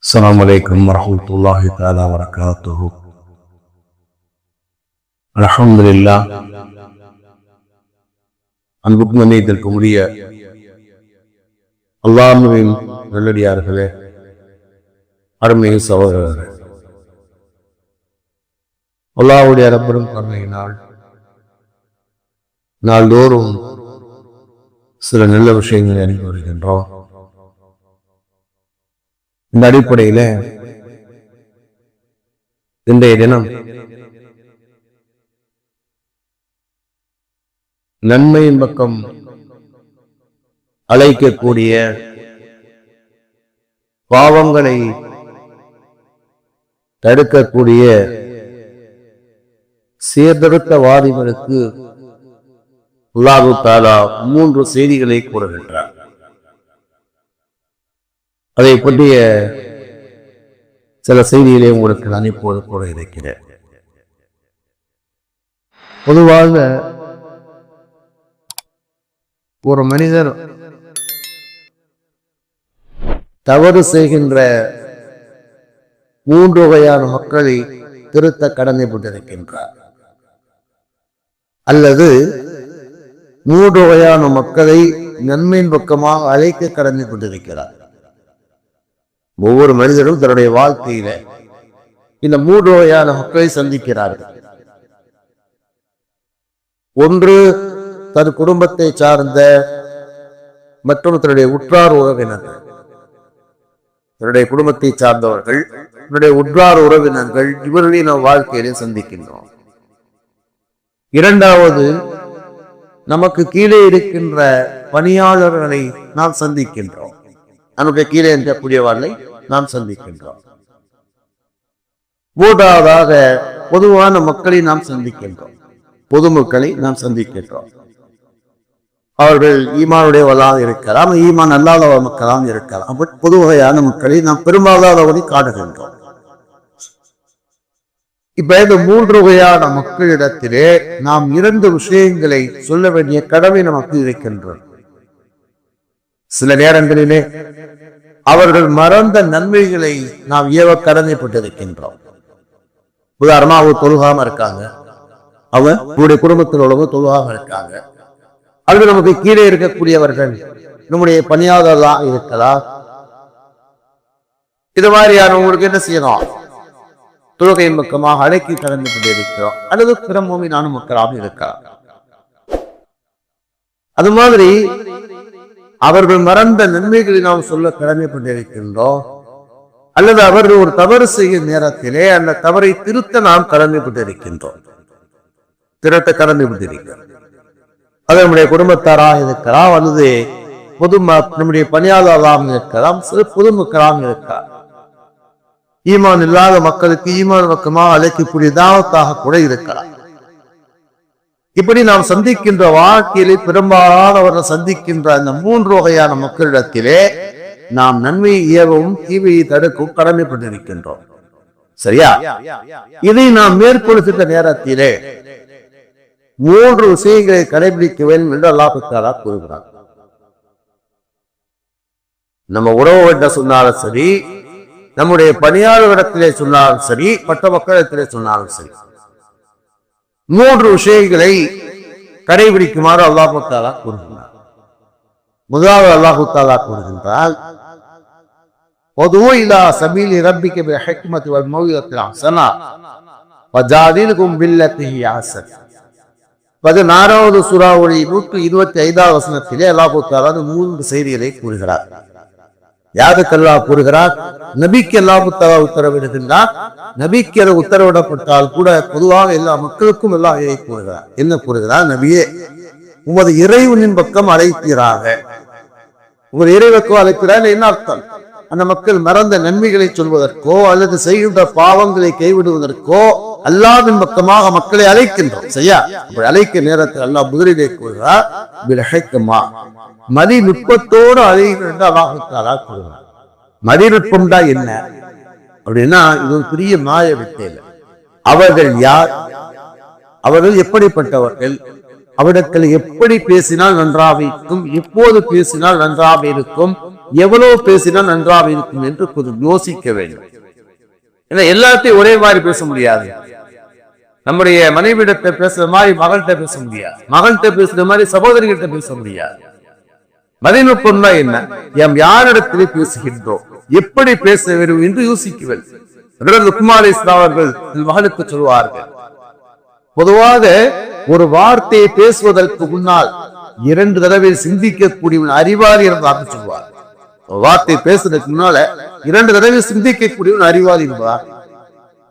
السلام عليكم ورحمة الله تعالى وبركاته. الحمد لله. அன்புக்கும் கண்ணியத்திற்கும் உரிய அல்லாஹ்வின் நல்லடியார்களே, அருமை சகோதரர்களே, அல்லாஹ்வுடைய ரப்பரும் கருணையினால் நாள்தோறும் சில நல்ல விஷயங்களை அறிந்து வருகின்றோம். இந்த அடிப்படையில இன்றைய தினம் நன்மையின் பக்கம் அழைக்கக்கூடிய பாவங்களை தடுக்கக்கூடிய சீர்திருத்தவாதிகளுக்கு அல்லாஹ் தஆலா 3 செய்திகளை கூறுகின்றார். அதை பற்றிய சில செய்திகளை உங்களுக்கு நான் இப்போது கூற இருக்கிறேன். பொதுவாக ஒரு மனிதர் தவறு செய்கின்ற 3 வகையான மக்களை திருத்த கடமைப்பட்டிருக்கின்றார், அல்லது 3 வகையான மக்களை நன்மையின் பக்கமாக அழைக்க கடமைப்பட்டிருக்கிறார். ஒவ்வொரு மனிதரும் தன்னுடைய வாழ்க்கையில இந்த 3 வகையான மக்களை சந்திக்கிறார்கள். ஒன்று தன் குடும்பத்தை சார்ந்த மற்றும் தன்னுடைய உற்றார் உறவினர்கள், தன்னுடைய குடும்பத்தை சார்ந்தவர்கள், தன்னுடைய உற்றார் உறவினர்கள், இவர்களை நாம் வாழ்க்கையிலே சந்திக்கின்றோம். இரண்டாவது, நமக்கு கீழே இருக்கின்ற பணியாளர்களை நாம் சந்திக்கின்றோம். நமக்கு கீழே இருக்கக்கூடியவர்களை நாம் சந்திக்கின்றோம். மூன்றாவதாக பொதுவான மக்களை நாம் சந்திக்கின்றோம், பொதுமக்களை நாம் சந்திக்கின்றோம். அவர்கள் ஈமானுடையவர்களாக இருக்கலாம், ஈமான் அல்லாத மக்களாக இருக்கலாம். பொது வகையான மக்களை நாம் பெரும்பாலானவரை காணுகின்றோம். இப்ப இந்த 3 வகையான மக்களிடத்திலே நாம் 2 விஷயங்களை சொல்ல வேண்டிய கடமை நமக்கு இருக்கின்றது. சில நேரங்களிலே அவர்கள் மறந்த நன்மைகளை நாம் ஏவ கடமைப்பட்டிருக்கின்றோம். உதாரணமா, அவங்க தொழுகாம இருக்காங்க, அவங்களுடைய குடும்பத்தில் உள்ளவங்க தொழுகாம இருக்காங்க, அல்லது நமக்கு கீழே இருக்கக்கூடியவர்கள் நம்முடைய பணியாளர்களாக இருக்கலாம். இது மாதிரியானவங்களுக்கு என்ன செய்யணும்? தொழுகையின் பக்கமாக அழைக்கி கடமைப்பட்டிருக்கிறோம், அல்லது பிற மூமினான மக்களாக இருக்கலாம். அது மாதிரி அவர்கள் மறந்த நன்மைகளை நாம் சொல்ல கடமைப்பட்டிருக்கின்றோம், அல்லது அவர்கள் ஒரு தவறு செய்யும் நேரத்திலே அந்த தவறை திருத்த நாம் கடமைப்பட்டிருக்கின்றோம், திருத்த கடமைப்பட்டிருக்கிறோம். அது நம்முடைய குடும்பத்தாராக இருக்கலாம், அல்லது நம்முடைய பணியாளர்களாக இருக்கலாம், சிறு பொதுமக்களாக இருக்கலாம். ஈமான் இல்லாத மக்களுக்கு ஈமான் பக்கமாக அழைக்கக்கூடிய தாவத்தாக கூட இருக்கலாம். இப்படி நாம் சந்திக்கின்ற வாழ்க்கையிலே பெரும்பாலானவர்கள் சந்திக்கின்ற அந்த 3 வகையான மக்களிடத்திலே நாம் நன்மையை ஏவவும் தீமையை தடுக்கவும் கடமைப்பட்டிருக்கின்றோம். சரியா? இதை நாம் மேற்கொள்கின்ற நேரத்திலே 3 விஷயங்களை கடைபிடிக்க வேண்டும் என்று அல்லாஹ் தஆலா கூறுகிறார். நம்ம உறவுகிட்ட சொன்னாலும் சரி, நம்முடைய பணியாளர்களிடத்திலே சொன்னாலும் சரி, மற்ற மக்களிடத்திலே சொன்னாலும் சரி, 3 விஷயங்களை கடைபிடிக்குமாறு அல்லாஹ் தஆலா கூறுகின்றார். முதலாவது அல்லாஹ் தஆலா கூறுகின்றார், வதுஉ இலா சபீலி ரப்பிக பில் ஹிக்மதி வல் மௌஇதத்தில் ஹஸனா வஜாதில்ஹும் பில்லத்தி ஹிய அஹ்சன். 16வது சூராவுடைய 125வது வசனத்திலே அல்லாஹ் தஆலா 3 செய்திகளை கூறுகிறார். யாருக்கு அல்லாஹ் கூறுகிறார்? நபிக்கு அல்லாஹ் தஆலா உத்தரவிடுகின்றார். நபிக்கு அது உத்தரவிடப்பட்டால் கூட பொதுவாக எல்லா மக்களுக்கும் எல்லாம் கூறுகிறார். என்ன கூறுகிறார்? நபியே, உமது இறைவனின் பக்கம் அழைக்கிறாக. உங்கள் இறைவக்கம் அழைக்கிறார் என்ன அர்த்தம்? அந்த மக்கள் மறந்த நன்மைகளை சொல்வதற்கோ அல்லது செய்கின்ற பாவங்களை கைவிடுவதற்கோ அல்லாஹ்வின் பக்கமாக மக்களை அழைக்கின்றோம். சரியா? அழைக்க நேரத்தில் அல்லாஹ் முதலிலே கூறுகிறார், மதிநுட்பத்தோடு அழைகின்ற என்று அல்லாஹ் தஆலா கூறுகிறார். மதிநுட்பம் தான் என்ன அப்படின்னா, இது ஒரு பெரிய மாய வித்தை. அவர்கள் யார்? அவர்கள் எப்படிப்பட்டவர்கள்? அவர்கள் எப்படி பேசினால் நன்றாக இருக்கும், எப்போது பேசினால் நன்றாக இருக்கும், எவ்வளவு பேசினா நன்றாக இருக்கும் என்று கொஞ்சம் யோசிக்க வேண்டும். ஏன்னா எல்லாத்தையும் ஒரே மாதிரி பேச முடியாது. நம்முடைய மனைவிடத்தை பேசுற மாதிரி மகள்கிட்ட பேச முடியாது, மகள்கிட்ட பேசுற மாதிரி சகோதரிகிட்ட பேச முடியாது. மதிநுட்பம் தான் என்ன, யாரிடத்திலே பேசுகின்றோம், எப்படி பேச வேண்டும் என்று யோசிக்க வேண்டும். லுக்மான் இஸ்லாம் அவர்கள் மகளுக்கு சொல்வார்கள், பொதுவாக ஒரு வார்த்தையை பேசுவதற்கு முன்னால் 2 தடவை சிந்திக்கக்கூடிய அறிவாளி என்பதாக சொல்வார். வார்த்தை பேசுறதுக்கு முன்னால 2 தடவை சிந்திக்கக்கூடிய அறிவாளி என்பார்.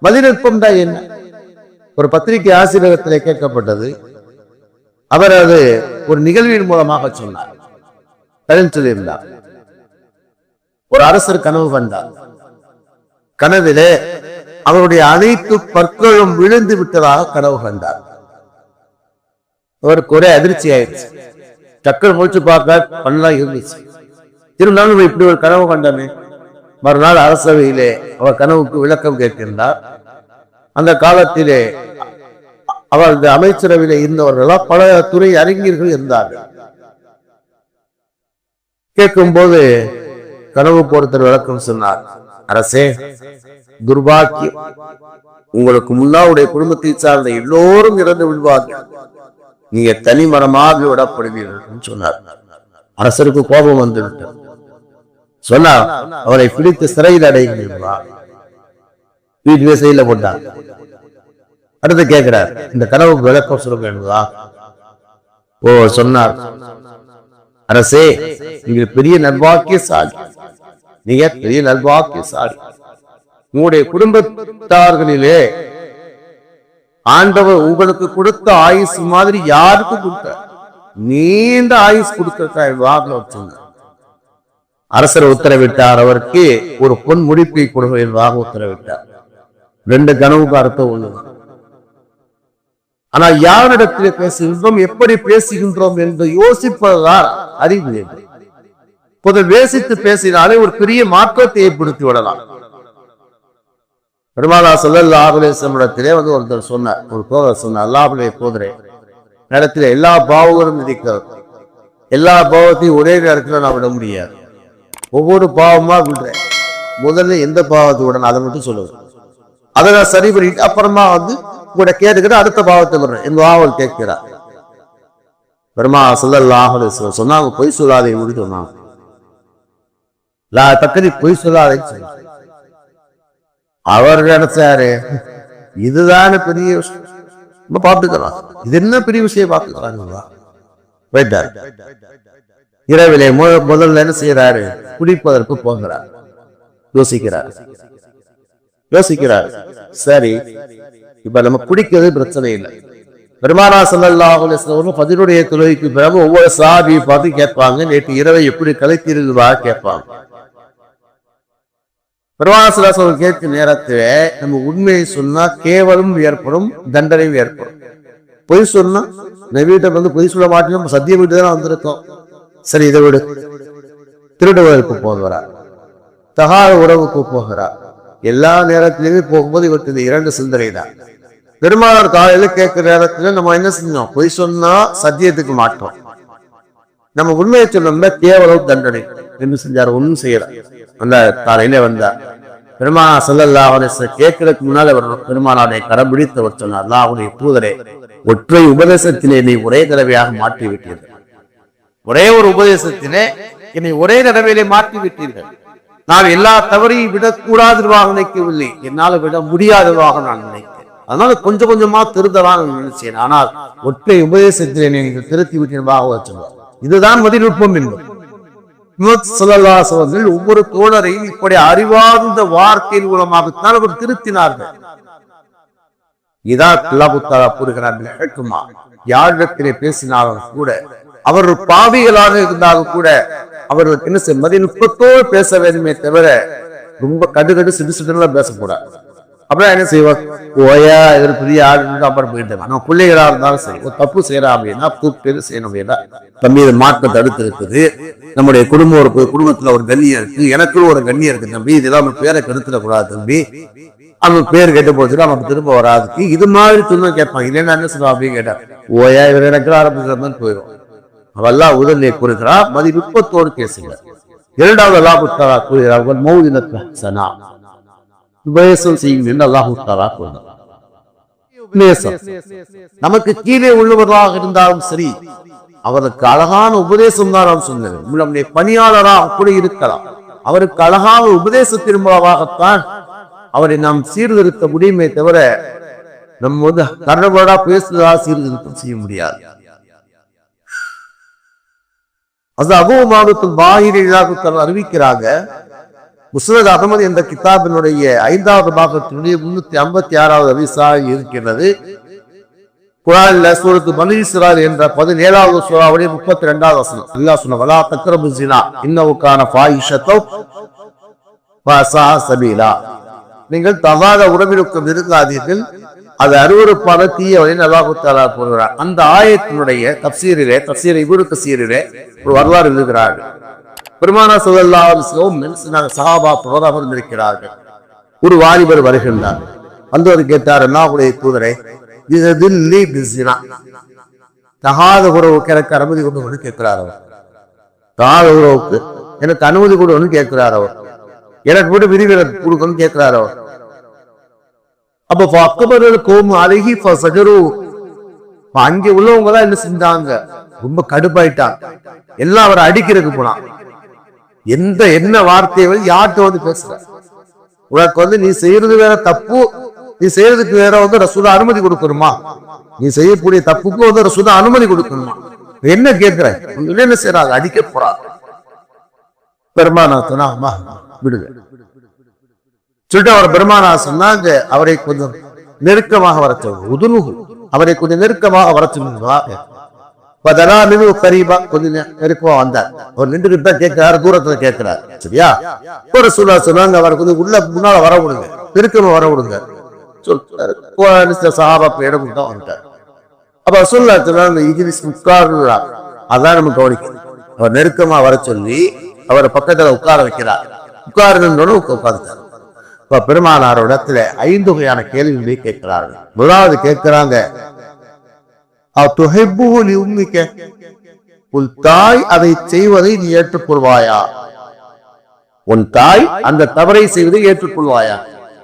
மதிநுட்பம் தான் என்ன? ஒரு பத்திரிகை ஆசிரியரத்திலே கேட்கப்பட்டது. அவர் அது ஒரு நிகழ்வின் மூலமாக சொன்னார். சொல்லியிருந்தார், ஒரு அரசர் கனவு கண்டார். கனவிலே அவருடைய அனைத்து பற்களும் விழுந்து விட்டதாக கனவு கண்டார். அவருக்கு ஒரே அதிர்ச்சி ஆயிடுச்சு. டக்குன்னு முடிச்சு பார்க்க பண்ணலாம் இருந்துச்சு. திருநாளும் இப்படி ஒரு கனவு கண்டமே. மறுநாள் அரசவையிலே அவர் கனவுக்கு விளக்கம் கேட்கின்றார். அந்த காலத்திலே அவரது அமைச்சரவையிலே இருந்தவர்களா பல துறை அறிஞர்கள் இருந்தார்கள். கேட்கும் போது கனவு பொறுத்தர் விளக்கம் சொன்னார், அரசே, துர்பாக்கியம், உங்களுக்கு முன்னாவுடைய குடும்பத்தை சார்ந்த எல்லோரும் இறந்து விடுவார்கள், நீங்க தனி மரமாக விடப்படுவீர்கள் சொன்னார். அரசருக்கு கோபம் வந்துவிட்டார். சொன்னார், அவரை பிடித்து சிறையில் அடைகிறீர்களா? வீட்டிலே செயல போட்டார். அடுத்து கேட்கிறார், இந்த கனவுக்கு விளக்கம் சொல்ல வேண்டுமா? ஓ சொன்னார், அரசே, நீங்கள் பெரிய நல்வாக்கியசாலி, நீங்க பெரிய நல்வாக்கியசாலி. உங்களுடைய குடும்பத்தார்களிலே ஆண்டவர் உங்களுக்கு கொடுத்த ஆயுசு மாதிரி யாருக்கு கொடுத்த? நீண்ட ஆயுசு கொடுத்த. அரசர் உத்தரவிட்டார், அவருக்கு ஒரு பொன் முடிப்பை கொடுக்க உத்தரவிட்டார். 2 கனவுக்கு அர்த்தம் ஒண்ணு. ஆனா யாரிடத்திலே பேசுகின்றோம், எப்படி பேசுகின்றோம் என்று யோசிப்பதுதான் அறிவு. பொதுவாக பேசித்து பேசினாலே ஒரு பெரிய மாற்றத்தை ஏற்படுத்தி விடலாம். பெருமானா ஸல்லல்லாஹு அலைஹி வஸல்லம் இடத்திலே ஒருத்தர் சொன்னார், ஒரு கோதர் சொன்னார், அல்லாஹ்வுடைய கோதரே, இடத்துல எல்லா பாவங்களும் இருக்கிறது, எல்லா பாவத்தையும் ஒரே நேரத்தில் நான் விட முடியாது, ஒவ்வொரு பாவமா விடுறேன். முதல்ல எந்த பாவத்தை விடணும் அதை மட்டும் சொல்லுவேன், அதை நான் சரி பண்ணிட்டு அப்புறமா கூட கேட்டுக்கிட்டு அடுத்த பாவத்தை விடுறேன் என்று ஆவல் கேட்கிறார். பெருமானா ஸல்லல்லாஹு அலைஹி வஸல்லம் சொன்னாங்க, பொய் சொல்லாதே என்று சொன்னாங்க. பொய் சொல்லாதே. அவர் நினைச்சாரு, இதுதான பெரிய விஷயம், பார்த்துக்கலாம், இது என்ன பெரிய விஷயம் பார்த்துக்கலாம். போயிட்டார். இரவிலே முதல்ல என்ன செய்யறாரு, குடிப்பதற்கு போகிறார். யோசிக்கிறார், சரி இப்ப நம்ம குடிக்கிறது பிரச்சனை இல்லை. பெருமானா ஸல்லல்லாஹு அலைஹி வஸல்லம் ஃபஜ்ருடைய தொழுகைக்கு பிறகு ஒவ்வொரு சஹாபியை பார்த்து கேட்பாங்க, நேற்று இரவை எப்படி கலைத்தீர்களா கேட்பாங்க. பெருமானா ஸல்லல்லாஹு அலைஹி வஸல்லம் கேட்கும் நேரத்திலே நம்ம உண்மையை சொன்னா கேவலம் ஏற்படும், தண்டனையும் ஏற்படும். பொய் சொன்னா வீட்டை பொய் சொல்ல மாட்டோம், சத்தியம் வீட்டு தான் வந்திருக்கோம், சரி இதை விடு. திருடுவதற்கு போகிறார், தகாத உறவுக்கு போகிறார். எல்லா நேரத்திலுமே போகும்போது இவருக்கு இந்த 2 சிந்தனை தான். பெருமானார் காலையில கேட்கிற நேரத்துல நம்ம என்ன செஞ்சோம், பொய் சொன்னா சத்தியத்துக்கு மாட்டோம், நம்ம உண்மையை சொன்னோம்னா கேவலம் தண்டனை என்று செஞ்சார். ஒன்னும் செய்யல. அந்த காலையில வந்தார். பெருமானார் ஸல்லல்லாஹு அலைஹி வஸல்லம் கேட்கறதுக்கு முன்னால் அவர் பெருமானாரை கரம் பிடித்தவர் சொன்னார், அல்லாஹ்வுடைய தூதரே, ஒற்றை உபதேசத்திலே நீ ஒரே தடவையாக மாற்றி விட்டீர்கள், ஒரே ஒரு உபதேசத்திலே என்னை ஒரே தடவையிலே மாற்றி விட்டீர்கள். நான் எல்லா தவறையும் விடக்கூடாதவாக நினைக்கவில்லை, என்னால் விட முடியாதவாக நான் நினைத்தேன். அதனால கொஞ்சம் கொஞ்சமா திருந்தலாம் நினைச்சேன். ஆனால் ஒற்றை உபதேசத்திலே நீங்கள் திருத்தி விட்டீர்களாக சொன்னார். இதுதான் மதிநுட்பம் என்பது. ஒவ்வொரு தோழரையும் இப்படி அறிவார்ந்த வார்த்தையின் மூலமாகத்தான் அவர் திருத்தினார்கள். இதான் யாரிடத்திலே பேசினாலும் கூட, அவர்கள் பாவிகளாக இருந்தாலும் கூட அவர்களுக்கு என்ன செய்ய மதிநுட்பத்தோடு பேச வேண்டுமே தவிர ரொம்ப கடுகடு சிடுசிடுலாம் பேசக்கூடாது. அப்புறம் என்ன செய்வோம், ஓயா இதில் பெரிய ஆள் அப்புறம் போயிட்டு நம்ம பிள்ளைகளா இருந்தாலும் சரி, ஒரு தப்பு செய்யறா அப்படின்னா கூப்பிட்டு செய்யணும் அப்படின்னா, தம்பி இதை மாற்றம் தடுத்து இருக்குது, நம்முடைய குடும்பத்துல ஒரு கண்ணியம் இருக்கு, எனக்குன்னு ஒரு கண்ணியம் இருக்கு தம்பி, இதெல்லாம் நம்ம பேரை கெடுத்துடக்கூடாது தம்பி, அவன் பேர் கெட்டு போச்சுன்னா நமக்கு திரும்ப வராதுக்கு இது மாதிரி துணை கேட்பாங்க. இல்லைன்னா என்ன சொல்லுவா அப்படின்னு கேட்டா, ஓயா இவர் எனக்கு ஆரம்பிக்கிறதுன்னு போயிடும். அவெல்லாம் உதவியை கொடுக்கிறா, மதிநுட்பத்தோடு பேசுங்க. இரண்டாவது அல்லாஹ் தஆலா கூறுகிறார்கள் மௌஇதத்து ஹஸனா, உபதேசம் செய்யும் என்று அல்லாஹ் தஆலா கூறுகிறார். நமக்கு கீழே உள்ளவர்களாக இருந்தாலும் சரி, அவருக்கு அழகான உபதேசம் தான் நாம் சொன்னது. நம்முடைய பணியாளராக கூட இருக்கலாம், அவருக்கு அழகான உபதேசத்தின் மூலமாகத்தான் அவரை நாம் சீர்திருத்த முடியுமே தவிர நம்ம வந்து கர்ணபடா பேசுவதா சீர்திருத்தம் செய்ய முடியாது. அது அபூ உமாமத்துல் பாஹிலி அறிவிக்கிறாங்க, முஸ்னத் அஹ்மத் என்ற கிதாபினுடைய 5வது பாகத்தினுடைய 356வது ஹதீஸா இருக்கிறது. குர்ஆன்ல சூரத்து பனி இஸ்ராயில் என்ற 17வது சூராவுடைய 32வது வசனம் அல்லாஹ் சொன்ன வலா தக்ரபு ஸினா இன்னஹு கான ஃபாயிஷத்து வஸா சபீலா, நீங்கள் தகாத உறவினருக்கும் இருக்காதீர்கள், அது அருவருப்பான தீய வழியில் அல்லாஹ் தஆலா கூறுகிறார். அந்த ஆயத்தினுடைய தஃப்சீர் இப்னு கஸீரிலே ஒரு வரலாறு எழுதுகிறார்கள். பெருமானார் ஸல்லல்லாஹு அலைஹி வஸல்லம் சஹாபாக்களோடு அமர்ந்திருக்கிறார்கள். ஒரு வாலிபர் வருகின்றார். வந்தவர் கேட்டார், அல்லாஹ்வுடைய தூதரே, தகாத உறவுக்கு எனக்கு அனுமதி கொண்டு கேட்கிறார் அவர். தகாத உறவுக்கு எனக்கு அனுமதி கொண்டு கேட்கிறார் அவர். எனக்கு விட விதிவிலக்கு கொடுக்கணும்னு கேட்கிறார் அவர். அப்ப அக்பர் கோமு அழகி அங்கே உள்ளவங்க தான் என்ன செஞ்சாங்க, ரொம்ப கடுப்பாயிட்டாங்க. எல்லாம் அவரை அடிக்கிறதுக்கு போனான். என்ன வார்த்தையை யார்கிட்ட வந்து பேசுற, உனக்கு வந்து நீ செய்யறது வேற தப்பு, நீ செய்யறதுக்கு வேற வந்து ரசூலா அனுமதி கொடுக்கணுமா, நீ செய்யக்கூடிய தப்புக்கு வந்து ரசூலா அனுமதி கொடுக்கணுமா, என்ன கேட்கிற, என்ன செய்யறாங்க, அடிக்க போறாங்க. பெருமானா சொன்னா விடுங்க சொல்லிட்டு அவர் பெருமானா சொன்னாங்க, அவரை கொஞ்சம் நெருக்கமாக வர சொல்லுங்க, உதுனுகு அவரை கொஞ்சம் நெருக்கமாக வர சொல்லுங்க. கொஞ்சம் நெருக்கமா வந்தார். அவர் நின்று கேட்கிறாரு, தூரத்துல கேட்கிறார். சரியா, ஒரு சொன்னாங்க அவரை கொஞ்சம் உள்ள முன்னால வர விடுங்க, நெருக்கமா வர விடுங்க. அப்ப அதான் நம்ம கவனிக்கணும். அவர் நெருக்கமா வர சொல்லி அவரை பக்கத்துல உட்கார வைக்கிறார். உட்காருன்னு உட்கார்ந்தார். இப்ப பெருமானாரோட இடத்துல 5 வகையான கேள்விகளை கேட்கிறார்கள். முதலாவது கேட்கிறாங்க, உன் தாய் அதை செய்வதை நீ ஏற்றுக்கொள்வாயா, உன் தாய் அந்த தவறை செய்வதை ஏற்றுக்கொள்வாயா.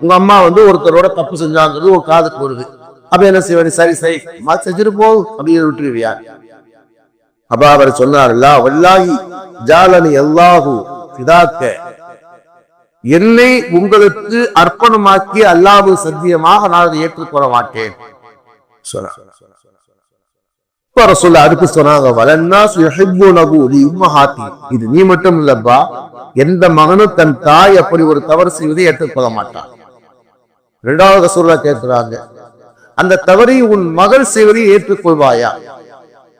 உங்க அம்மா வந்து ஒருத்தரோட தப்பு செஞ்சாங்கிறது ஒரு காதுக்கு வருது, அப்ப என்ன செய்வாரு, சரி சரி செஞ்சுட்டு போகும் அப்படின்னு விட்டுருவியா. அப்ப அவர் சொன்னார்ல, வல்லாஹி ஜாலனி அல்லாஹு ஃபிதாக்க, என்னை உங்களுக்கு அர்ப்பணமாக்கி அல்லாஹ் சத்தியமாக நான் அதை ஏற்றுக்கொள்ள மாட்டேன் சொன்னார். அதுக்கு சொன்னாங்க, இது நீ மட்டும் இல்லப்பா, எந்த மகனும் தன் தாய் அப்படி ஒரு தவறு செய்வதை ஏற்றுக்கொள்ள மாட்டான். 2வது ரசூலுல்லாஹ் கேட்கிறாங்க, அந்த தவறை உன் மகள் செய்வதை ஏற்றுக்கொள்வாயா,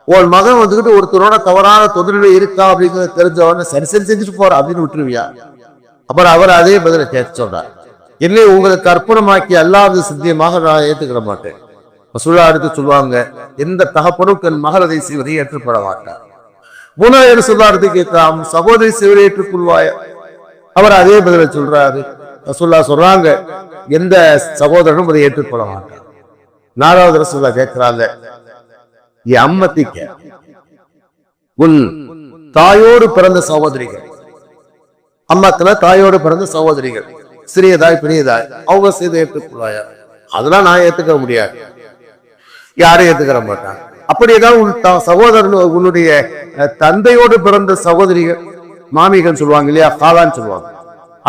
உன் மகன் வந்துகிட்டு ஒருத்தரோட தவறான தொழில இருக்கா அப்படிங்கிறத தெரிஞ்சவன சரி சரி செஞ்சுட்டு போற அப்படின்னு விட்டுருவியா. அப்புறம் அவர் அதே பதில கேட்க சொல்றார், என்னை உங்களுக்கு அர்ப்பணமாக்கி அல்லாஹ் சத்தியமாக நான் ஏற்றுக்கிற மாட்டேன். ரசூலுல்லாஹ் அடுத்து சொல்லுவாங்க, எந்த தகப்பனும் தன் மகள் அதை செய்வதை ஏற்றுக்கொள்ள மாட்டார். 3வது ரசூலுல்லாஹ் அடுத்து கேட்கலாம், சகோதரி செய்வதை ஏற்றுக்கொள்வாயா, அவர் அதே பதில சொல்றாரு. ரசூலுல்லாஹ் சொல்றாங்க, எந்த சகோதரனும் அதை ஏற்றுக்கொள்ள மாட்டார். 4வது ரசூலுல்லாஹ் கேட்கிறாங்க, அம்மத்திக்க, உன் தாயோடு பிறந்த சகோதரிகள், அம்மாக்கள தாயோடு பிறந்த சகோதரிகள், சிறியதாய் பெரியதாய், அவங்க செய்து ஏற்றுக்கொள்வாயா. அதெல்லாம் நான் ஏத்துக்க முடியாது, யாரும் ஏத்துக்கிற மாட்டாங்க. அப்படியேதான் உன் சகோதரன், உன்னுடைய தந்தையோடு பிறந்த சகோதரிகள், மாமிகள் சொல்லுவாங்க இல்லையா, காலான்னு சொல்லுவாங்க,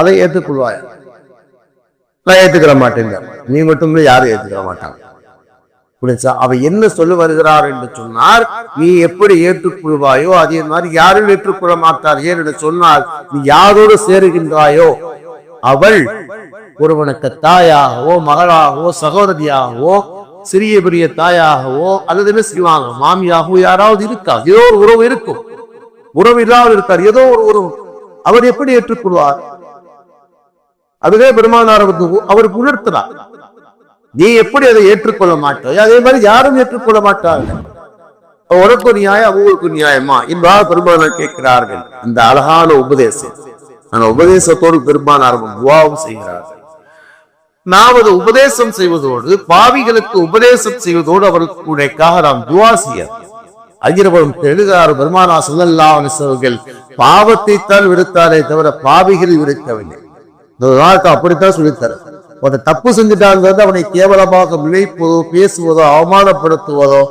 அதை ஏற்றுக்கொள்வாயா. நான் ஏத்துக்கிற மாட்டேங்க, நீ மட்டும் யாரும் ஏத்துக்கிற மாட்டாங்க. அவ என்ன சொல்ல வருகிறார் என்று சொன்னார், நீ எப்படி ஏற்றுக்கொள்வாயோ அதே மாதிரி யாரும் ஏற்றுக்கொள்ள மாட்டார். ஏன்னு சொன்னால், நீ யாரோடு சேருகின்றாயோ அவள் ஒருவனுக்கு தாயாகவோ மகளாகவோ சகோதரியாகவோ சிறிய பெரிய தாயாகவோ அல்லது என்ன செய்வாங்க, மாமியாகவோ யாராவது இருக்கா, ஏதோ ஒரு உறவு இருக்கும், உறவு இல்லாமல் இருக்கார், ஏதோ ஒரு உறவு, அவர் எப்படி ஏற்றுக்கொள்வார். அதுவே பெருமானார் அவருக்கு உணர்த்தினார், நீ எப்படி அதை ஏற்றுக்கொள்ள மாட்டாய், அதே மாதிரி யாரும் ஏற்றுக்கொள்ள மாட்டார்கள். உனக்கு நியாயம் அவங்களுக்கு நியாயமா என்பதாக பெருமானார் கேட்கிறார்கள். அந்த அழகான உபதேசம், அந்த உபதேசத்தோடு பெருமானார் துஆவும் செய்கிறார்கள். 4வது உபதேசம் செய்வதோடு, பாவிகளுக்கு உபதேசம் செய்வதோடு அவர்களுக்காக நாம் துஆ செய்ய, ஐயரபுரம் எழுதாறு பெருமானா ஸல்லல்லாஹு அலைஹி வஸல்லம் பாவத்தை தான் விடுத்தாரே தவிர பாவிகளை விடுக்கவில்லை. இந்த வார்த்தை அப்படித்தான் சொல்லித்தர. ஒரு தப்பு செஞ்சுட்டாங்கிறது அவனை கேவலமாக நினைப்பதோ பேசுவதோ அவமானப்படுத்துவதோ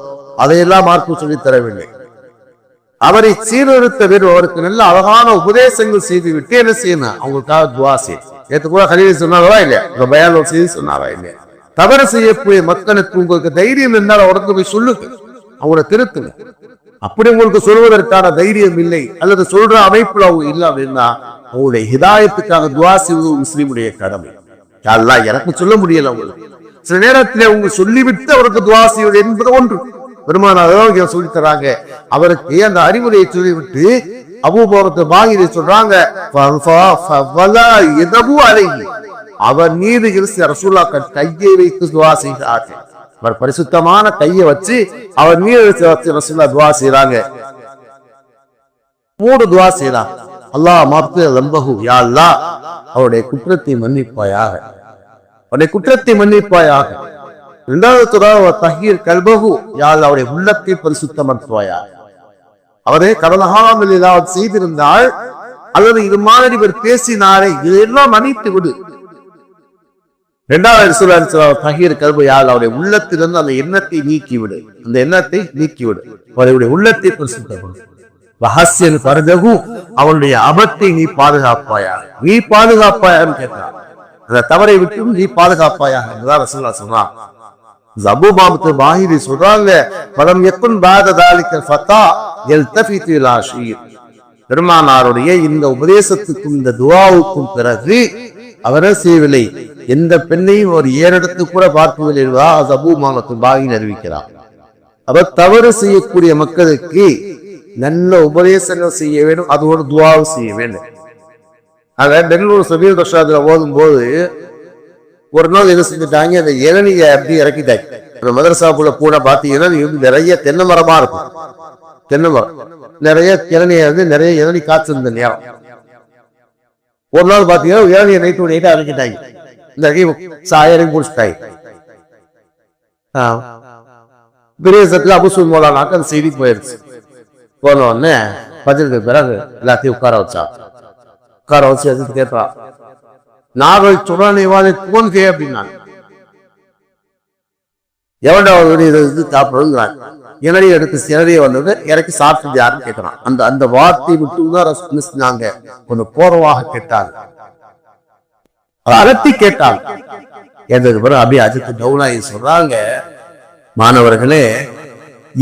அதையெல்லாம் மார்க்கம் சொல்லித் தரவில்லை. அவரை சீர்திருத்த வேண்டும், அவருக்கு நல்ல அழகான உபதேசங்கள் செய்து விட்டு என்ன செய்யணும், அவங்களுக்காக துவா செய்யணும். நேற்று கூட கலீல் சொன்னாங்களா இல்லையா, பயான் செய்து சொன்னாரா இல்லையா? தவறு செய்யக்கூடிய மக்களுக்கு உங்களுக்கு தைரியம் இருந்தால் அவருக்கு போய் சொல்லுங்க, அவங்கள திருத்துங்க. அப்படி உங்களுக்கு சொல்வதற்கான தைரியம் இல்லை அல்லது சொல்ற அமைப்புல அவங்க இல்லை அப்படின்னா அவங்களுடைய ஹிதாயத்துக்காக துவா செய்வது முஸ்லீமுடைய கடமை. யாரெல்லாம் எனக்கு சொல்ல முடியல, அவங்களுக்கு சில நேரத்தில் அவங்க சொல்லிவிட்டு அவருக்கு துவா செய்வது என்பது ஒன்று. பெருமானார் சொல்லி தராங்க. அவருக்கு அந்த அறிவுரையை சொல்லிவிட்டு அபூபக்கர் பாகிரி சொல்றாங்க, அவர் மீது ரசூலுல்லாஹ் கையை வைத்து துவா செய்கிறார்கள். அவர் பரிசுத்தமான கையை வச்சு அவர் மீது ரசூலுல்லாஹ் துவா செய்யறாங்க. 3 துவா செய்யறாங்க. அல்லாஹ் மாஃபிர் லம்பஹு, யா அல்லாஹ் அவருடைய குற்றத்தை மன்னிப்பாயாக, அவருடைய குற்றத்தை மன்னிப்பாயாக. 2வது துவா தஹீர் கல்பஹு, யா அல்லாஹ் அவருடைய உள்ளத்தை பரிசுத்தமாக்குவாயாக. அவரே கடலகாமல் ஏதாவது செய்திருந்தால் அல்லது இது மாதிரி இவர் பேசினாரே இதெல்லாம் மன்னித்து விடு. 2வது தஹீர் கல்பு, யா அல்லாஹ் அவருடைய உள்ளத்திலிருந்து அந்த எண்ணத்தை நீக்கிவிடு, அந்த எண்ணத்தை நீக்கிவிடு, அவருடைய உள்ளத்தை பரிசுத்தப்படும். வஹஸ்ஸின் ஃபர்ஜஹு, அவனுடைய அபத்தை நீ பாதுகாப்பாயா, நீ பாதுகாப்பாயான்னு கேட்டார். அந்த தவறை விட்டு நீ பாதுகாப்பாயா என்றுதான் ரசூலுல்லாஹ் சொன்னார். அபூபக்கர் பாஹிரி சொல்றாங்க, பலம் யக்குன் பாத தாலிக ஃபதா யல்தஃபிது இலா ஷீர். பெருமானாருடைய இந்த உபதேசத்துக்கும் இந்த துஆவுக்கும் பிறகு அவரே செய்யவில்லை, எந்த பெண்ணையும் ஒரு ஏறெடுத்து கூட பார்க்கவில்லை என்பதாக அபூபக்கர் பாஹிரி அறிவிக்கிறார். அவர் தவறு செய்யக்கூடிய மக்களுக்கு நல்ல உபதேசங்கள் செய்ய வேண்டும், அதோடு துஆவும் செய்ய வேண்டும். ஆக பெங்களூர் சபீல் ரஷாதுல ஓதும் போது ஒரு நாள் என்ன செஞ்சுட்டாங்க, அந்த இளநியை அப்படி இறக்கிட்டாங்க. அந்த மதரசாப்புல கூட பாத்தீங்கன்னா நிறைய தென்னை மரமா இருக்கும், தென்னை மரம் நிறைய இளநியை நிறைய இளநி காய்ச்சிருந்த நேரம். ஒரு நாள் பாத்தீங்கன்னா இளநியை நைட்டா இறக்கிட்டாங்க, இந்த சாயரையும் குடிச்சிட்டாங்க. பிரதேசத்துல அபுசுல் மௌலானாக்கு அந்த செய்தி போயிருச்சு. போன உடனே பஜருக்கு பிறகு எல்லாத்தையும் உட்கார வச்சு அது கேட்பா, நாங்கள் சுடனைவாதை தோன்கே அப்படின்னாங்க. எவன்டா இது சாப்பிடுங்கிறாங்க. இளநீ எடுத்து சிலரைய வந்தது இறக்கி சாப்பிட்டு யாருன்னு கேட்கிறான். அந்த வார்த்தை விட்டு நாங்க கொஞ்சம் கோரவாக கேட்டாங்க, அலட்டி கேட்டாங்க. கேட்டதுக்கு பிறகு அப்படியே அஜித் டவுனாயி சொல்றாங்க, மாணவர்களே,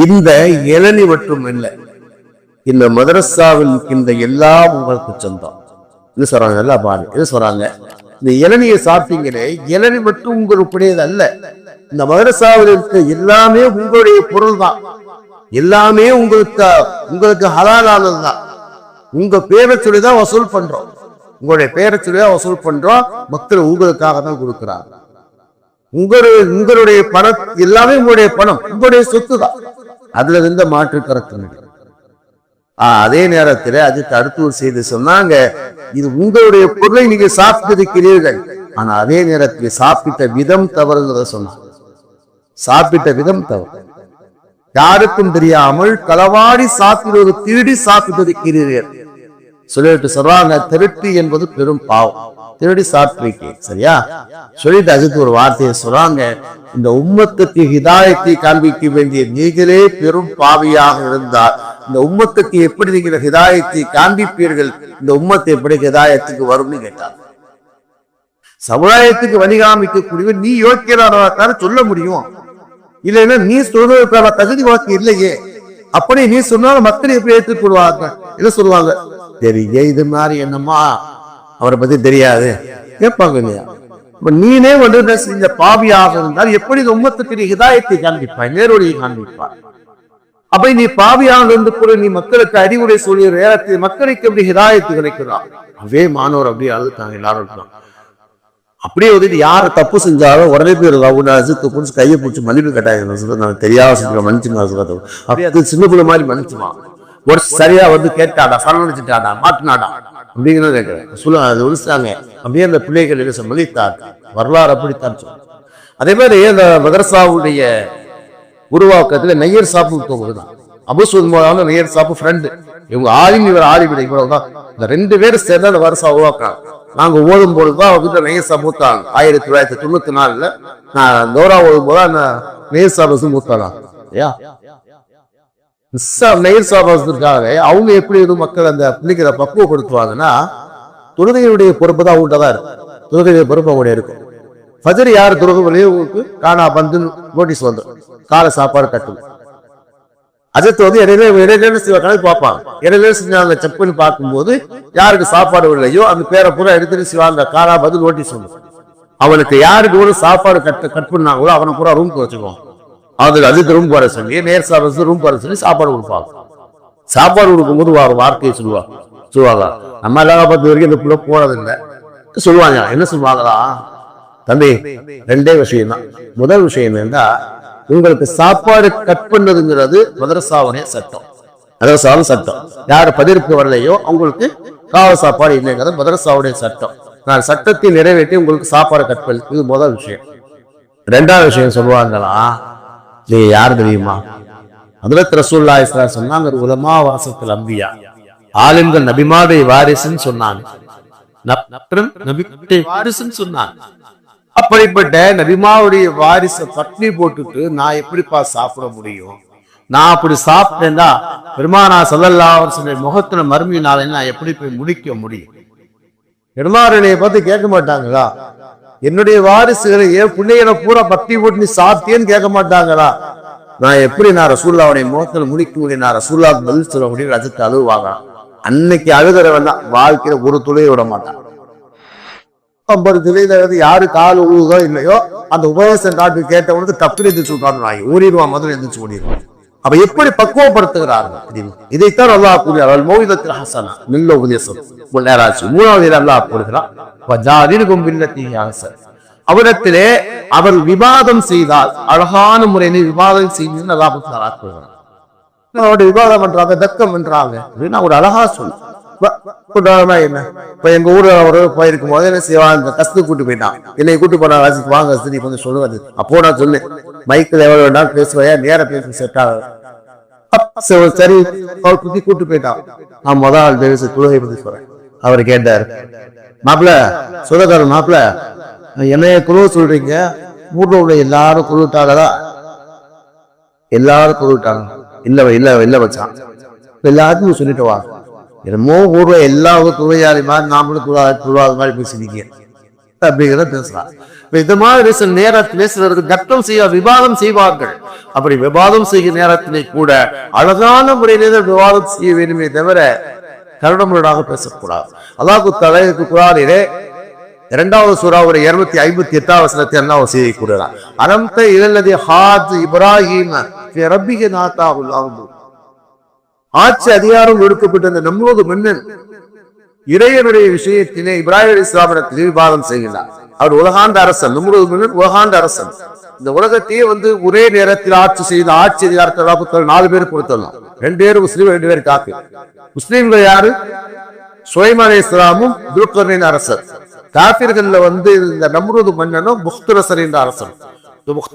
இந்த இளநீ மட்டும் இல்லை, இந்த மதரசாவில் இந்த எல்லாம் உங்களுக்கு சொந்தம். இது சொல்றாங்க, எல்லாம் பாரு இது சொல்றாங்க, இந்த இளநியை சாப்பிட்டீங்களே, இளநீ மட்டும் உங்களுடையது அல்ல, இந்த மதரசாவில் இருக்க எல்லாமே உங்களுடைய பொருள் தான், எல்லாமே உங்களுக்கு ஹலாலானதுதான். உங்க பேரை சொல்லிதான் வசூல் பண்றோம், உங்களுடைய பேரை சொல்லிதான் வசூல் பண்றோம். மக்கள் உங்களுக்காக தான் கொடுக்கிறாங்க. உங்களுடைய பணம் எல்லாமே உங்களுடைய பணம், உங்களுடைய சொத்து தான், அதுல இருந்த மாற்று கருத்து. அதே நேரத்தில் அதுக்கு அடுத்து ஒரு செய்தி சொன்னாங்க, இது உங்களுடைய பொருளை நீங்க சாப்பிட்டிருக்கிறீர்கள், ஆனா அதே நேரத்தில் சாப்பிட்ட விதம் தவறுங்கிறத சொன்னாங்க. சாப்பிட்ட விதம் தவறு, யாருக்கும் தெரியாமல் களவாடி சாப்பிடுவது, திருடி சாப்பிட்டிருக்கிறீர்கள் சொல்லிட்டு சொல்றாங்க. திருட்டு என்பது பெரும் பாவம், திருடி சாப்பிட்டிருக்கீங்க சரியா சொல்லிட்டு அதுக்கு ஒரு வார்த்தையை சொல்றாங்க, இந்த உம்மத்துக்கு ஹிதாயத்தை காண்பிக்க வேண்டிய நீங்களே பெரும் பாவியாக இருந்தால் இந்த உம்மத்துக்கு எப்படி நீங்கள் ஹிதாயத்தை காண்பிப்பீர்கள், இந்த உம்மத்தை எப்படி ஹிதாயத்துக்கு வரும்னு கேட்டார். சமுதாயத்துக்கு வழிகாமிக்கக்கூடிய நீ யோக்கியரான சொல்ல முடியும், இல்லைன்னா நீ சொல்வதற்கான தகுதி வாக்கு இல்லையே, அப்படி நீ சொன்னாலும் மக்கள் எப்படி ஏற்றுக்கொள்வாங்க, என்ன சொல்லுவாங்க, தெரிய இது மாதிரி என்னம்மா அவரை பத்தி தெரியாது கேட்பாங்க இல்லையா. நீனே வந்து செஞ்ச பாவியாக இருந்தால் எப்படி உம்மத்துக்கு நீ ஹிதாயத்தை காண்பிப்பாய், நேரொழியை காண்பிப்பாய். அப்ப நீ பாவியாக இருந்து கூட நீ மக்களுக்கு அறிவுரை சொல்லிய நேரத்தில் மக்களுக்கு எப்படி ஹிதாயத்து கிடைக்கிறான். அதே மாணவர் அப்படியே அழுத்தாங்க, எல்லாரும் இருக்காங்க. அப்படியே வந்து யாரு தப்பு செஞ்சாலும் உடனே பேர் புடிச்சு கையை பிடிச்சி மன்னிப்பு கேட்டாங்க, தெரியாத செஞ்சு மன்னிச்சுங்க. அப்படியே அது சின்ன பிள்ளை மாதிரி மன்னிச்சுவான். ஒரு சரியா வந்து கேட்டாடா, சரணடைச்சிட்டாடா, மாட்டினாடா அப்படிங்கிறத கேட்கிறேன் சொல்ல அது ஒழிச்சாங்க. அப்படியே அந்த பிள்ளைகள் மதித்தார், வரலாறு அப்படித்தான் சொல்லுவாங்க. அதே மாதிரி அந்த மதரசாவுடைய உருவாக்கத்துல நையர் சாப்பிட்டு தான் அபுசுல்மான் நேர் சாப்பு ஃப்ரெண்டு, இவங்க ஆலிம் இவர் ஆலிம் இவ்வளவுதான். இந்த 2 பேரும் சேர்ந்து அந்த வருஷம் உருவாக்குறாங்க. நாங்க ஓதும் பொழுதுதான் அவர்கிட்ட நேசா மூத்தாங்க. 1994 நான் தோரா ஓதும் போது அந்த நேசா பஸ் மூத்தாங்க. அவங்க எப்படி மக்கள் அந்த பிள்ளைகளை பக்குவப்படுத்துவாங்கன்னா, தொழுகையுடைய பொறுப்பு தான் அவங்கள்ட்ட தான் இருக்கும். தொழுகையுடைய பொறுப்பு அவங்க இருக்கும். ஃபஜர் யார் தொழுகையிலேயே உங்களுக்கு காணா வந்து நோட்டீஸ் வந்துடும், காலை சாப்பாடு கட்டணும். அஜத்து வந்து இடையில பார்ப்பாங்க. இடையில செஞ்சாங்க செக் பண்ணி பார்க்கும்போது யாருக்கு சாப்பாடு இல்லையோ அந்த பேரை பூரா எடுத்துட்டு சிவாங்க காலா பதில் நோட்டீஸ் வந்துடும். அவனுக்கு யாருக்கு ஒரு சாப்பாடு கட் பண்ணாங்களோ அவனை பூரா ரூம் வச்சுக்குவான். அதுக்கு அதுக்கு ரூம் போற சொல்லி நேர் சாப்பிட ரூம் போற சொல்லி சாப்பாடு கொடுப்பாங்க. சாப்பாடு கொடுக்கும்போது வார்த்தையை சொல்லுவாங்க. நம்ம எல்லாம் 10 வரைக்கும் இந்த புள்ள போனதில்லை சொல்லுவாங்க. என்ன சொல்லுவாங்களா, தம்பி 2 விஷயம் தான். முதல் விஷயம் என்னன்னா, உங்களுக்கு சாப்பாடு கட் பண்ணதுங்கிறது மதரசாவுடைய சட்டம். மதரசாவும் சட்டம். யாரு பதிர்க்கு வரலையோ அவங்களுக்கு காவ சாப்பாடு இல்லைங்கிறது மதரசாவுடைய சட்டம். நான் சட்டத்தை நிறைவேற்றி உங்களுக்கு சாப்பாடு கட் பண்ணி, இது முதல் விஷயம். 2வது விஷயம் சொல்லுவாங்களா, நீ யாரு தெரியுமா, ஹஜ்ரத் ரசூலுல்லாஹி ஸல்லல்லாஹு அலைஹி வஸல்லம் சொன்னாங்க, உலமா வாசத்தில் அம்பியா, ஆலிம்கள் நபிமாவுடைய வாரிசுன்னு சொன்னாங்க. அப்படிப்பட்ட நபிமாவுடைய வாரிச பட்னி போட்டுட்டு நான் எப்படிப்பா சாப்பிட முடியும்? நான் அப்படி சாப்பிட்டேன்னா பெருமானா ஸல்லல்லாஹு அலைஹி வஸல்லம் முகத்துல மறுமையினால நான் எப்படி போய் முடிக்க முடியும்? பெருமாறனைய பார்த்து கேட்க மாட்டாங்களா, என்னுடைய வாரிசுகளை ஏன் பிள்ளைகளை பூரா பட்டி போட்டு நீ சாப்பிட்டேன்னு கேட்க மாட்டாங்களா? நான் எப்படி நான் ரசூலுல்லாஹ்வுடைய முகத்துல முடிக்க முடியும்? நான் ரசூலுல்லாஹ்வுக்கு பதில் சொல்ல முடியும். அதுக்கு அழுவாங்க. அன்னைக்கு அழுகிறவன் தான் வாழ்க்கையில ஒரு துளையை விட மாட்டான். 50 துளையில யாரு கால் உழுதோ இல்லையோ அந்த உபதேசம் நாட்டு கேட்டவனுக்கு தப்பு எந்திரிச்சு உட்கார்ந்து ஊறிடுவான், முதல்ல எந்திரிச்சு ஓடிடுவான். அப்ப எப்படி பக்குவப்படுத்துகிறார்கள்? இதைத்தான் அல்லாஹ் கூறுகிறார், மௌஇதத்துல் ஹஸனா, நல்ல உபதேசம். 3வது அல்லாஹ் கூறுகிறார், வஜாதில்ஹும் பில்லத்தி ஹிய அஹ்சன். அவரிடத்திலே அவர் விவாதம் செய்தால் அழகான முறையில் விவாதம் செய்து அல்லாஹ் கூறுகிறார். அவருடைய விவாதம் பண்றாங்க, தக்கம் பண்றாங்க, ஒரு அழகா சொல்லு. என்ன இப்ப எங்க ஊர்ல ஒரு போயிருக்கும் போது என்ன செய்வான், இந்த கஸ்து கூட்டு போயிட்டான். என்னை கூட்டு போனா வாங்க நீ கொஞ்சம் சொல்லுவது. அப்போ நான் சொன்னேன், மைக்கில் எவ்வளவு வேணாலும் பேசுவையா, நேர பேச செட் ஆகும். சரி அவர் குத்தி கூட்டு போயிட்டான். நான் முதல் ஆள் பேச தொழுகை பத்தி சொல்றேன். அவர் கேட்டார், மாப்பிள்ள சொந்தக்கார மாப்பிள்ள, என்னைய குழு சொல்றீங்க, ஊர்ல உள்ள எல்லாரும் குழுட்டாங்களா? எல்லாரும் குழுட்டாங்க. இல்ல வச்சான். எல்லாத்தையும் சொல்லிட்டு வாங்க. என்னமோ ஊர்ல எல்லாரும் துறையாளி மாதிரி நாமளும் துளாத மாதிரி பேசினீங்க அப்படிங்கிறத பேசலாம். இந்த மாதிரி சில நேரத்திலே சிலருக்கு கட்டம் செய்ய விவாதம் செய்வார்கள். அப்படி விவாதம் செய்யும் நேரத்திலே கூட அழகான முறையிலே விவாதம் செய்ய வேண்டுமே தவிர கருணமுறையாக பேசக்கூடாது. அல்லாஹ் தலைக்கு குர்ஆனிலே 2வது சூராவுடைய 258வது வசனத்தை அல்லாஹ் செய்தி கூறுகிறார், அலம்த இலல்லதி ஹாஜ் இப்ராஹீம் ஃபி ரப்பிஹி நாதாவுல் அர்து. ஆட்சி அதிகாரம் ஒடுக்கப்பட்ட அந்த நம்மளோட மன்னன் இறைவனுடைய விஷயத்திலே இப்ராஹிம் அலைஹிஸ்ஸலாமிடத்தில் விவாதம் செய்கிறார். அவர் உலகாண்ட அரசன், நம்மளோட மன்னன் உலகாண்ட அரசன். இந்த உலகத்தையே ஒரே நேரத்தில் ஆட்சி செய்த ஆட்சி அதிகாரத்தை 4 பேர் கொடுத்துடலாம். 2 பேர் முஸ்லீம், 2 பேர் காஃபிர். முஸ்லீம்கள் யாரு? சுலைமான் அலைஹிஸ்ஸலாமும் துல்கர்னைன் அரசர். காஃபிர்கள்ல இந்த நம்ரூது மன்னனும் முஹ்தரசர் என்ற அரசன்.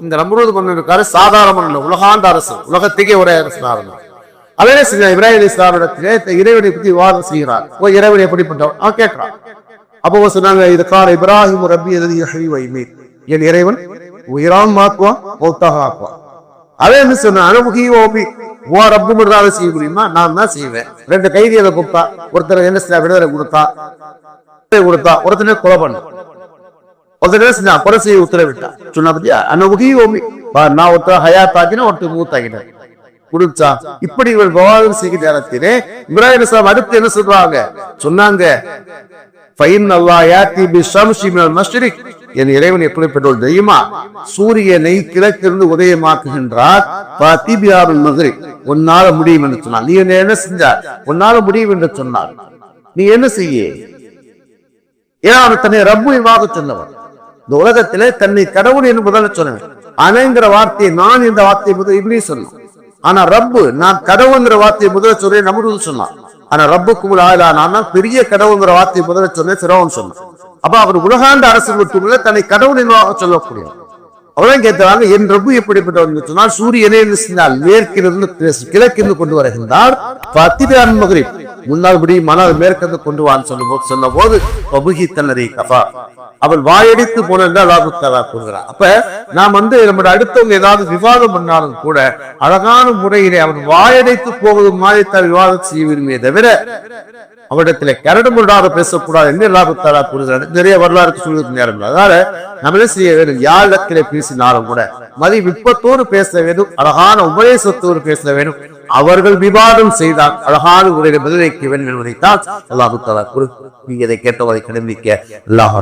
இந்த நம்ரூது மன்னனுக்காரு சாதாரண மன்னன், உலகாண்ட அரசன், உலகத்துக்கே ஒரே அரசன். அதே இப்ராஹிம் அலைஹிஸ்ஸலாமிடத்திலே இறைவனை பற்றி விவாதம் செய்கிறார். இறைவன் எப்படிப்பட்டவன் அவன் கேட்கிறான். அப்போ சொன்னாங்க, இது கால இப்ராஹிம் ரப்பி அல்லதி யுஹ்யி வ யுமீத், என் இறைவன் உயிராம் மாக்குவான், மௌத்தாக ஆக்குவான். அதே என்ன சொன்ன, அனுமுகி ஓபி ஓ ரப்பு மட்டும் செய்ய முடியுமா? நான் தான் செய்வேன். 2 கைதிகளை கொடுத்தா, ஒருத்தர் என்ன செய்ய விடுதலை கொடுத்தா, ஒருத்தனை கொலை பண்ண, ஒருத்தர் செஞ்சா கொலை செய்ய உத்தரவிட்டா. சொன்னா பத்தியா, அனுமுகி ஓபி, நான் ஒருத்தர் ஹயாத்தாக்கினா ஒருத்தர் மூத்தாக்கிட்டேன் குடிச்சா. இப்படி இவள் விவாதம் செய்கிற நேரத்திலே இப்ராஹிம் அலைஹிஸ்ஸலாம் அடுத்து என்ன சொல்றாங்க சொன்னாங்க, என் இறைவன் எப்படி பெற்றோர் தெரியுமா? சூரியனை கிழக்கிலிருந்து உதயமாக்குகின்றார். உன்னால முடியும் என்று சொன்னார். நீ என்ன செஞ்சார்? உன்னால முடியும் என்று சொன்னார். நீ என்ன செய்ய? ஏன்னா அவன் தன்னை ரப்புவாக சொன்னவன். இந்த உலகத்திலே தன்னை கடவுள் என்று முதல்ல சொன்னவன். அனைங்கிற வார்த்தையை நான் இந்த வார்த்தையை முதல் இப்லீஸ் சொன்னான். ஆனா ரப்பு நான் கடவுள்ங்கிற வார்த்தையை முதல்ல சொல்றேன் நம்ரூது சொன்னான். ஆனா ரப்புக்கும் ஆயிலா நான் பெரிய கடவுள்ங்கிற வார்த்தையை முதல்ல சொன்னேன் ஃபிரௌன் சொன்னான். அப்ப அவர் உலகாண்ட அரசு மட்டும் தன்னை கடவுள் என்பதாக சொல்லக்கூடிய அவதான் கேட்கிறாங்க, என் ரப்பு எப்படிப்பட்டவர் சொன்னால் சூரியனே மேற்கிலிருந்து கிழக்கிருந்து கொண்டு வருகின்றார். முன்னாள் படி மனால் மேற்கிருந்து கொண்டு வான்னு சொன்ன போது கபா அவள் வாயடித்து போன கூறுகிறார். அப்ப நாம் நம்முடைய அடுத்தவங்க ஏதாவது விவாதம் பண்ணாலும் கூட அழகான முறையிலே அவன் வாயடைத்து போவது மாதிரித்தான் விவாதம் செய்ய விரும்பிய தவிர அவரிடத்துல கரடு முரடாக பேசக்கூடாது என்று லாபத்தாரா கூறுகிறார். நிறைய வரலாறு சொல்வதற்கு நேரம். அதனால நம்மளே செய்ய வேண்டும், யாரிடத்திலே பேசினாலும் கூட மதி விருப்பத்தோடு பேச வேண்டும், அழகான உபதேசத்தோடு பேச வேண்டும். அவர்கள் விவாதம் செய்தால் அழகான உரையை பதிலளிக்க வேண்டும் என்பதைத்தான் அல்லாஹ் தஆலா கூறு. நீங்க இதை கேட்டவரை கடமைக்க அல்லாஹ்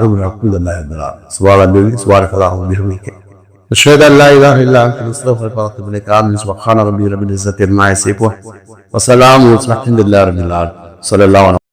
أشهد أن لا إله إلا أنت نستغفرك ونتوب إليك. آمين. سبحان ربي رب العزة عما يصفون وسلام على المرسلين والحمد لله رب العالمين. صلى الله عليه وسلم.